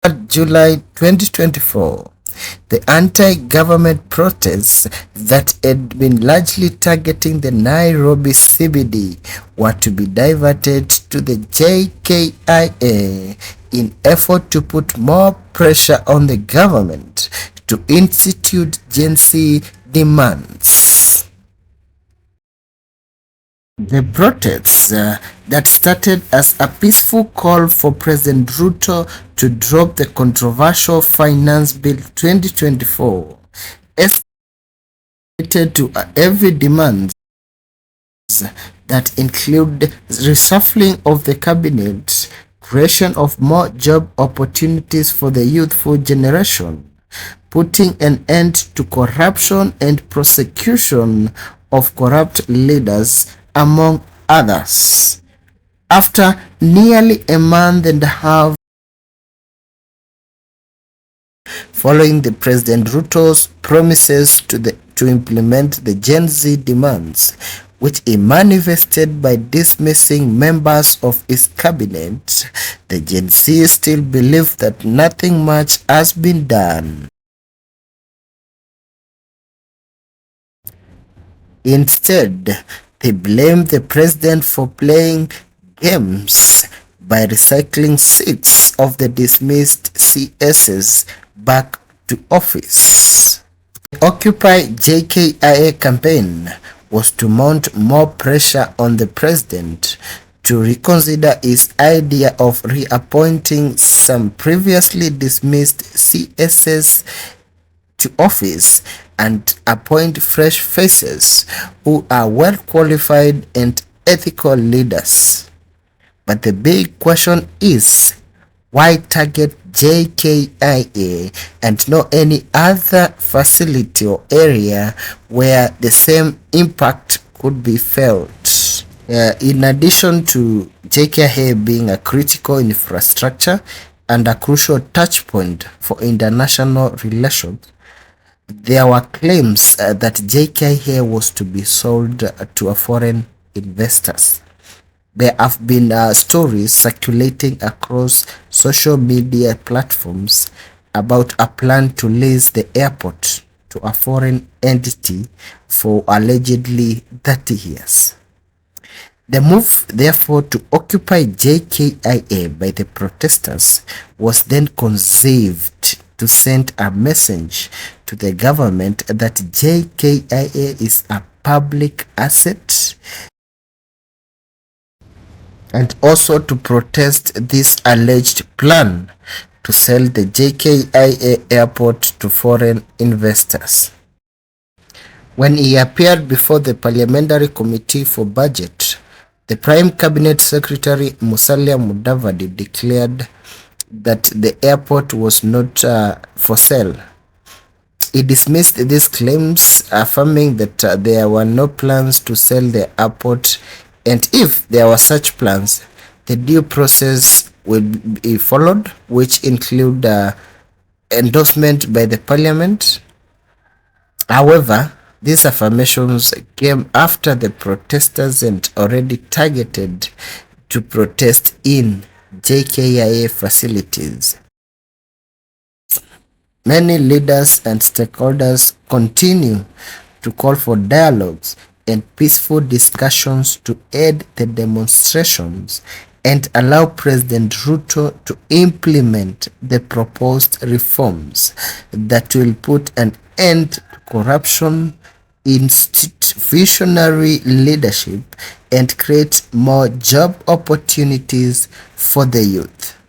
July 2024, the anti-government protests that had been largely targeting the Nairobi CBD were to be diverted to the Jkia in effort to put more pressure on the government to institute Gen Z demands. The protests that started as a peaceful call for President Ruto to drop the controversial Finance Bill 2024 escalated to heavy demands that include reshuffling of the cabinet, creation of more job opportunities for the youthful generation, putting an end to corruption and prosecution of corrupt leaders, among others. After nearly a month and a half following the President Ruto's promises to implement the Gen Z demands, which he manifested by dismissing members of his cabinet, the Gen Z still believe that nothing much has been done. Instead, they blame the president for playing games by recycling 6 of the dismissed CSs back to office. The Occupy Jkia campaign was to mount more pressure on the president to reconsider his idea of reappointing some previously dismissed CSs to office and appoint fresh faces who are well qualified and ethical leaders. But the big question is, why target Jkia and not any other facility or area where the same impact could be felt? In addition to Jkia being a critical infrastructure and a crucial touchpoint for international relations, there were claims that Jkia was to be sold to foreign investors. There have been stories circulating across social media platforms about a plan to lease the airport to a foreign entity for allegedly 30 years. The move, therefore, to occupy Jkia by the protesters was then conceived to send a message to the government that Jkia is a public asset, and also to protest this alleged plan to sell the Jkia airport to foreign investors. When he appeared before the Parliamentary Committee for Budget, the Prime Cabinet Secretary Musalia Mudavadi declared that the airport was not for sale. He dismissed these claims, affirming that there were no plans to sell the airport, and if there were such plans, the due process would be followed, which include endorsement by the parliament. However, these affirmations came after the protesters had already targeted to protest in Jkia facilities. Many leaders and stakeholders continue to call for dialogues and peaceful discussions to aid the demonstrations and allow President Ruto to implement the proposed reforms that will put an end to corruption, institute visionary leadership, and create more job opportunities for the youth.